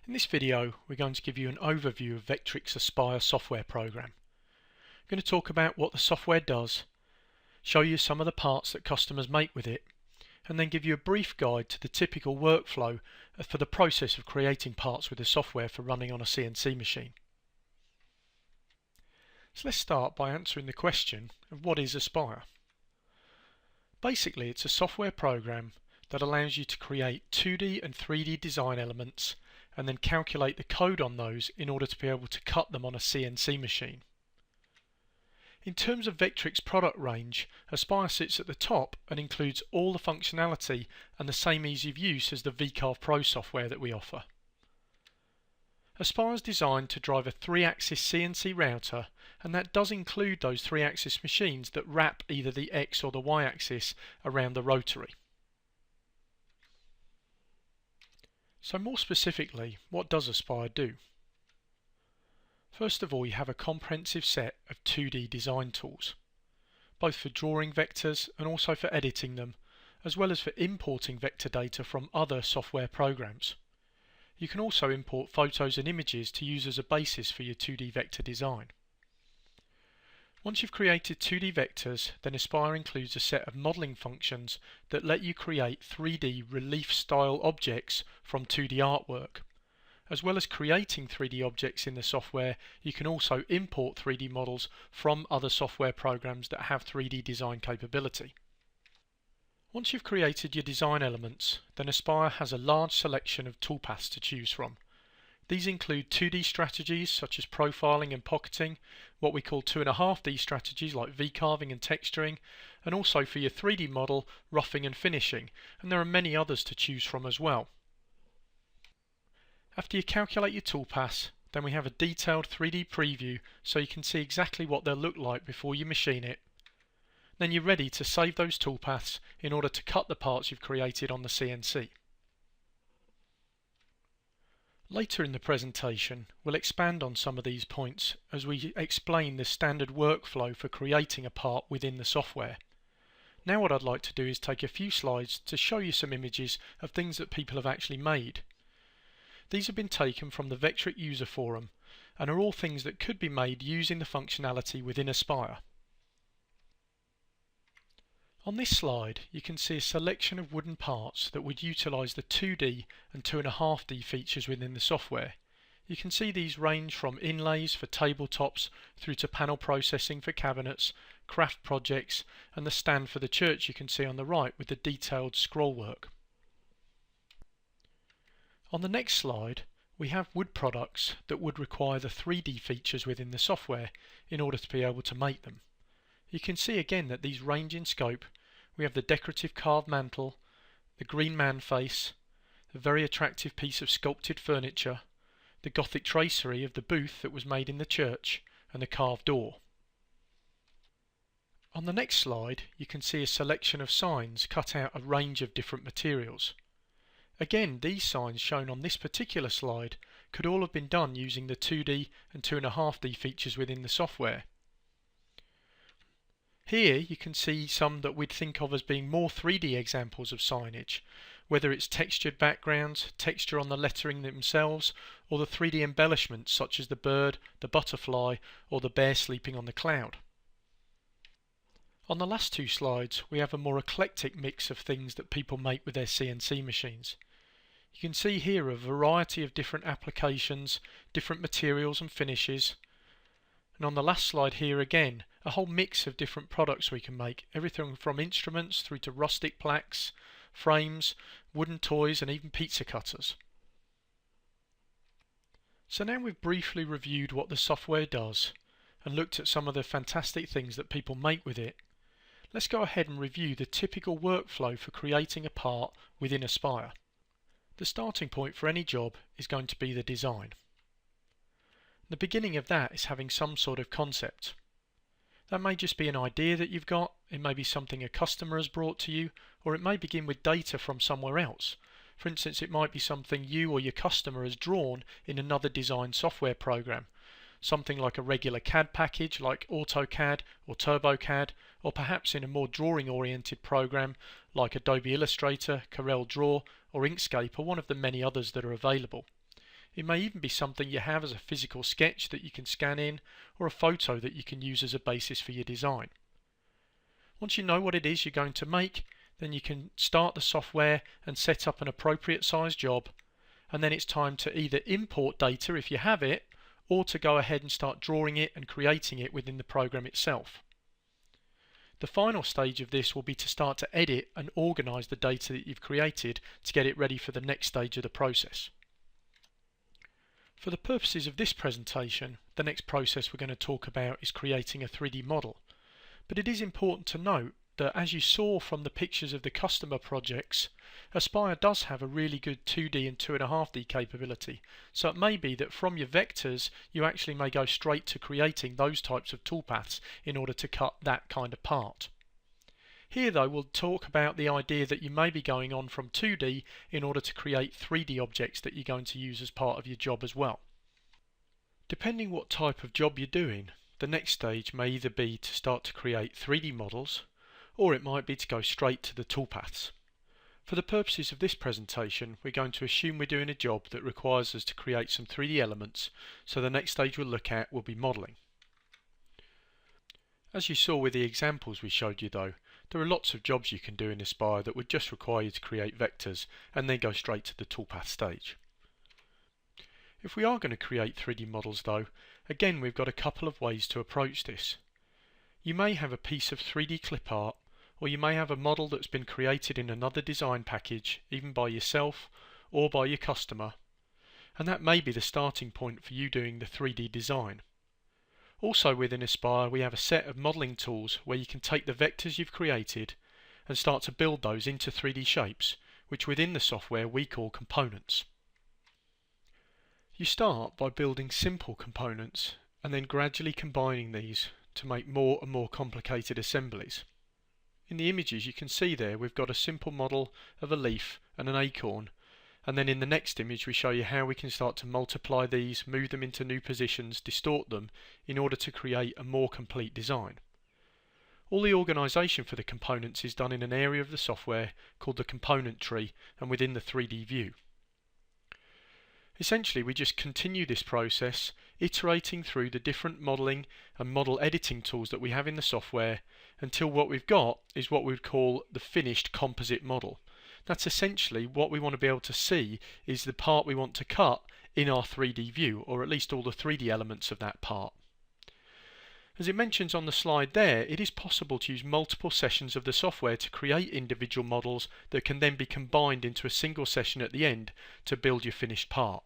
In this video, we're going to give you an overview of Vectric's Aspire software program. I'm going to talk about what the software does, show you some of the parts that customers make with it, and then give you a brief guide to the typical workflow for the process of creating parts with the software for running on a CNC machine. So let's start by answering the question of what is Aspire. Basically, it's a software program that allows you to create 2D and 3D design elements and then calculate the code on those in order to be able to cut them on a CNC machine. In terms of Vectric's product range, Aspire sits at the top and includes all the functionality and the same ease of use as the VCarve Pro software that we offer. Aspire is designed to drive a 3-axis CNC router, and that does include those 3-axis machines that wrap either the X or the Y axis around the rotary. So more specifically, what does Aspire do? First of all, you have a comprehensive set of 2D design tools, both for drawing vectors and also for editing them, as well as for importing vector data from other software programs. You can also import photos and images to use as a basis for your 2D vector design. Once you've created 2D vectors, then Aspire includes a set of modeling functions that let you create 3D relief style objects from 2D artwork. As well as creating 3D objects in the software, you can also import 3D models from other software programs that have 3D design capability. Once you've created your design elements, then Aspire has a large selection of toolpaths to choose from. These include 2D strategies such as profiling and pocketing, what we call 2.5D strategies like V-carving and texturing, and also for your 3D model, roughing and finishing, and there are many others to choose from as well. After you calculate your toolpaths, then we have a detailed 3D preview so you can see exactly what they'll look like before you machine it. Then you're ready to save those toolpaths in order to cut the parts you've created on the CNC. Later in the presentation, we'll expand on some of these points as we explain the standard workflow for creating a part within the software. Now what I'd like to do is take a few slides to show you some images of things that people have actually made. These have been taken from the Vectric user forum and are all things that could be made using the functionality within Aspire. On this slide, you can see a selection of wooden parts that would utilise the 2D and 2.5D features within the software. You can see these range from inlays for tabletops through to panel processing for cabinets, craft projects, and the stand for the church you can see on the right with the detailed scrollwork. On the next slide, we have wood products that would require the 3D features within the software in order to be able to make them. You can see again that these range in scope. We have the decorative carved mantle, the green man face, the very attractive piece of sculpted furniture, the Gothic tracery of the booth that was made in the church, and the carved door. On the next slide, you can see a selection of signs cut out of a range of different materials. Again, these signs shown on this particular slide could all have been done using the 2D and 2.5D features within the software. Here you can see some that we'd think of as being more 3D examples of signage, whether it's textured backgrounds, texture on the lettering themselves, or the 3D embellishments such as the bird, the butterfly, or the bear sleeping on the cloud. On the last two slides, we have a more eclectic mix of things that people make with their CNC machines. You can see here a variety of different applications, different materials and finishes. And on the last slide here again, a whole mix of different products we can make, everything from instruments through to rustic plaques, frames, wooden toys and even pizza cutters. So now we've briefly reviewed what the software does and looked at some of the fantastic things that people make with it. Let's go ahead and review the typical workflow for creating a part within Aspire. The starting point for any job is going to be the design. The beginning of that is having some sort of concept. That may just be an idea that you've got, it may be something a customer has brought to you, or it may begin with data from somewhere else. For instance, it might be something you or your customer has drawn in another design software program, something like a regular CAD package like AutoCAD or TurboCAD, or perhaps in a more drawing-oriented program like Adobe Illustrator, Corel Draw, or Inkscape, or one of the many others that are available. It may even be something you have as a physical sketch that you can scan in, or a photo that you can use as a basis for your design. Once you know what it is you're going to make, then you can start the software and set up an appropriate size job, and then it's time to either import data if you have it, or to go ahead and start drawing it and creating it within the program itself. The final stage of this will be to start to edit and organize the data that you've created to get it ready for the next stage of the process. For the purposes of this presentation, the next process we're going to talk about is creating a 3D model. But it is important to note that, as you saw from the pictures of the customer projects, Aspire does have a really good 2D and 2.5D capability, so it may be that from your vectors you actually may go straight to creating those types of toolpaths in order to cut that kind of part. Here though we'll talk about the idea that you may be going on from 2D in order to create 3D objects that you're going to use as part of your job as well. Depending what type of job you're doing, the next stage may either be to start to create 3D models, or it might be to go straight to the toolpaths. For the purposes of this presentation, we're going to assume we're doing a job that requires us to create some 3D elements, so the next stage we'll look at will be modelling. As you saw with the examples we showed you though, there are lots of jobs you can do in Aspire that would just require you to create vectors and then go straight to the toolpath stage. If we are going to create 3D models though, again we've got a couple of ways to approach this. You may have a piece of 3D clip art, or you may have a model that's been created in another design package, even by yourself or by your customer, and that may be the starting point for you doing the 3D design. Also within Aspire we have a set of modelling tools where you can take the vectors you've created and start to build those into 3D shapes, which within the software we call components. You start by building simple components and then gradually combining these to make more and more complicated assemblies. In the images you can see there we've got a simple model of a leaf and an acorn, and then in the next image we show you how we can start to multiply these, move them into new positions, distort them in order to create a more complete design. All the organisation for the components is done in an area of the software called the component tree and within the 3D view. Essentially we just continue this process, iterating through the different modelling and model editing tools that we have in the software until what we've got is what we would call the finished composite model. That's essentially what we want to be able to see is the part we want to cut in our 3D view, or at least all the 3D elements of that part. As it mentions on the slide there, it is possible to use multiple sessions of the software to create individual models that can then be combined into a single session at the end to build your finished part.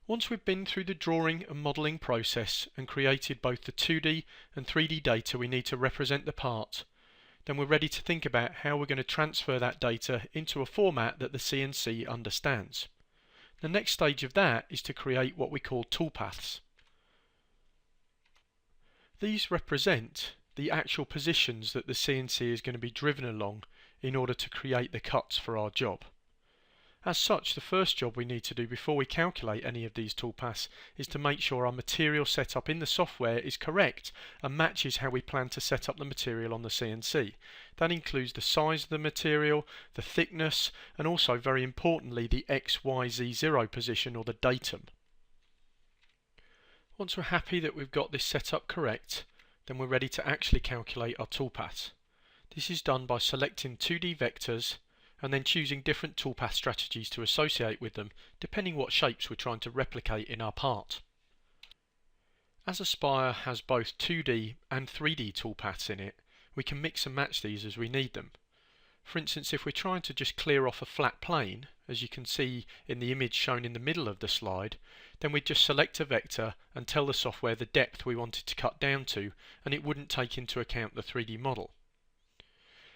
Once we've been through the drawing and modelling process and created both the 2D and 3D data we need to represent the part, then we're ready to think about how we're going to transfer that data into a format that the CNC understands. The next stage of that is to create what we call toolpaths. These represent the actual positions that the CNC is going to be driven along in order to create the cuts for our job. As such, the first job we need to do before we calculate any of these toolpaths is to make sure our material setup in the software is correct and matches how we plan to set up the material on the CNC. That includes the size of the material, the thickness, and also very importantly the X, Y, Z, 0 position or the datum. Once we're happy that we've got this set up correct, then we're ready to actually calculate our toolpaths. This is done by selecting 2D vectors and then choosing different toolpath strategies to associate with them, depending what shapes we're trying to replicate in our part. As Aspire has both 2D and 3D toolpaths in it, we can mix and match these as we need them. For instance, if we're trying to just clear off a flat plane, as you can see in the image shown in the middle of the slide, then we'd just select a vector and tell the software the depth we wanted to cut down to, and it wouldn't take into account the 3D model.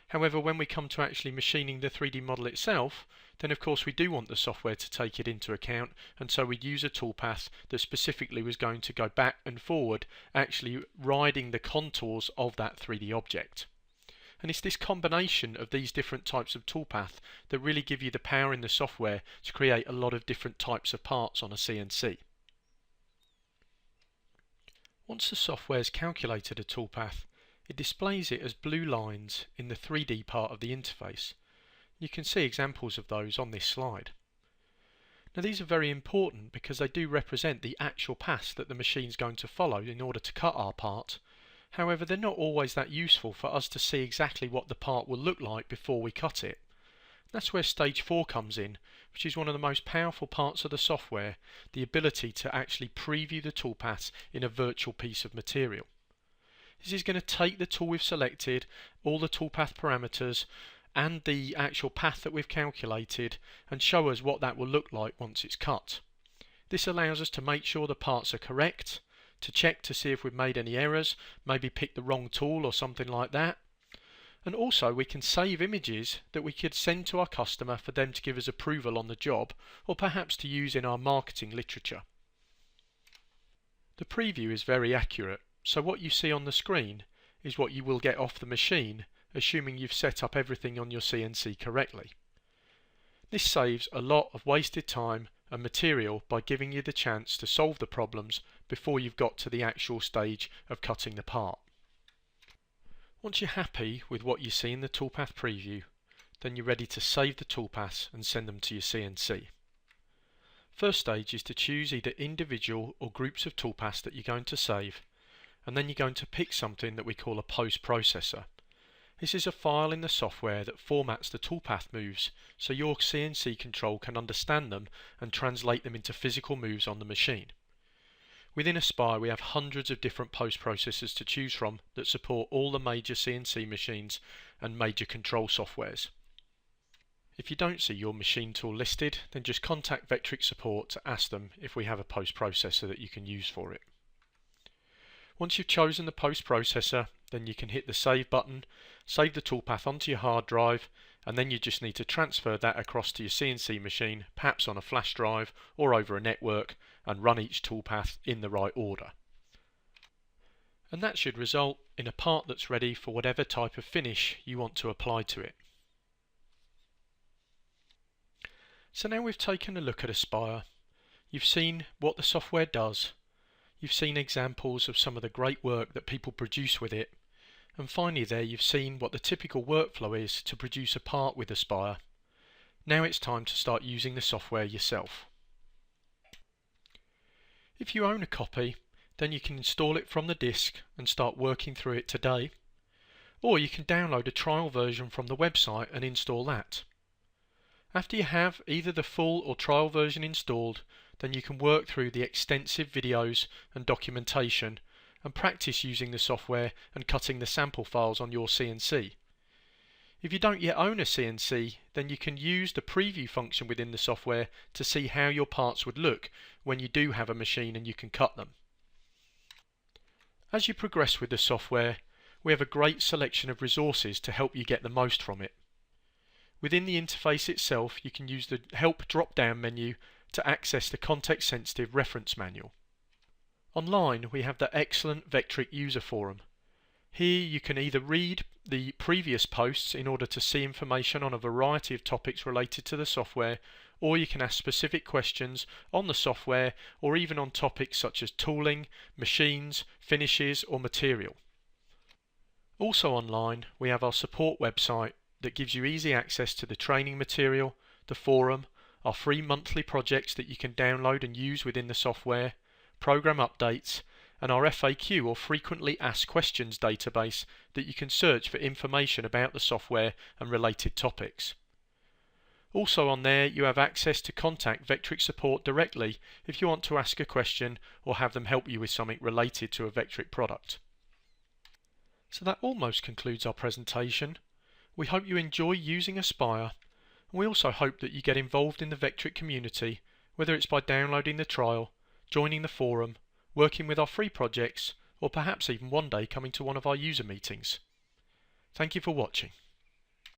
However, when we come to actually machining the 3D model itself, then of course we do want the software to take it into account, and so we'd use a toolpath that specifically was going to go back and forward, actually riding the contours of that 3D object. And it's this combination of these different types of toolpath that really give you the power in the software to create a lot of different types of parts on a CNC. Once the software has calculated a toolpath, it displays it as blue lines in the 3D part of the interface. You can see examples of those on this slide. Now these are very important because they do represent the actual paths that the machine's going to follow in order to cut our part. However, they're not always that useful for us to see exactly what the part will look like before we cut it. That's where stage 4 comes in, which is one of the most powerful parts of the software, the ability to actually preview the toolpaths in a virtual piece of material. This is going to take the tool we've selected, all the toolpath parameters, and the actual path that we've calculated, and show us what that will look like once it's cut. This allows us to make sure the parts are correct, to check to see if we've made any errors, maybe picked the wrong tool or something like that. And also we can save images that we could send to our customer for them to give us approval on the job, or perhaps to use in our marketing literature. The preview is very accurate, so what you see on the screen is what you will get off the machine, assuming you've set up everything on your CNC correctly. This saves a lot of wasted time and material by giving you the chance to solve the problems before you've got to the actual stage of cutting the part. Once you're happy with what you see in the toolpath preview, then you're ready to save the toolpaths and send them to your CNC. First stage is to choose either individual or groups of toolpaths that you're going to save, and then you're going to pick something that we call a post processor. This is a file in the software that formats the toolpath moves so your CNC control can understand them and translate them into physical moves on the machine. Within Aspire we have hundreds of different post processors to choose from that support all the major CNC machines and major control softwares. If you don't see your machine tool listed, then just contact Vectric support to ask them if we have a post processor that you can use for it. Once you've chosen the post processor, then you can hit the save button, save the toolpath onto your hard drive, and then you just need to transfer that across to your CNC machine, perhaps on a flash drive or over a network, and run each toolpath in the right order. And that should result in a part that's ready for whatever type of finish you want to apply to it. So now we've taken a look at Aspire, you've seen what the software does, you've seen examples of some of the great work that people produce with it, and finally there you've seen what the typical workflow is to produce a part with Aspire. Now it's time to start using the software yourself. If you own a copy, then you can install it from the disk and start working through it today, or you can download a trial version from the website and install that. After you have either the full or trial version installed, then you can work through the extensive videos and documentation and practice using the software and cutting the sample files on your CNC. If you don't yet own a CNC, then you can use the preview function within the software to see how your parts would look when you do have a machine and you can cut them. As you progress with the software, we have a great selection of resources to help you get the most from it. Within the interface itself, you can use the Help drop-down menu to access the context-sensitive reference manual. Online, we have the excellent Vectric user forum. Here you can either read the previous posts in order to see information on a variety of topics related to the software, or you can ask specific questions on the software or even on topics such as tooling, machines, finishes or material. Also online, we have our support website that gives you easy access to the training material, the forum, our free monthly projects that you can download and use within the software, program updates, and our FAQ or frequently asked questions database that you can search for information about the software and related topics. Also on there you have access to contact Vectric support directly if you want to ask a question or have them help you with something related to a Vectric product. So that almost concludes our presentation. We hope you enjoy using Aspire, and we also hope that you get involved in the Vectric community, whether it's by downloading the trial, joining the forum, working with our free projects, or perhaps even one day coming to one of our user meetings. Thank you for watching.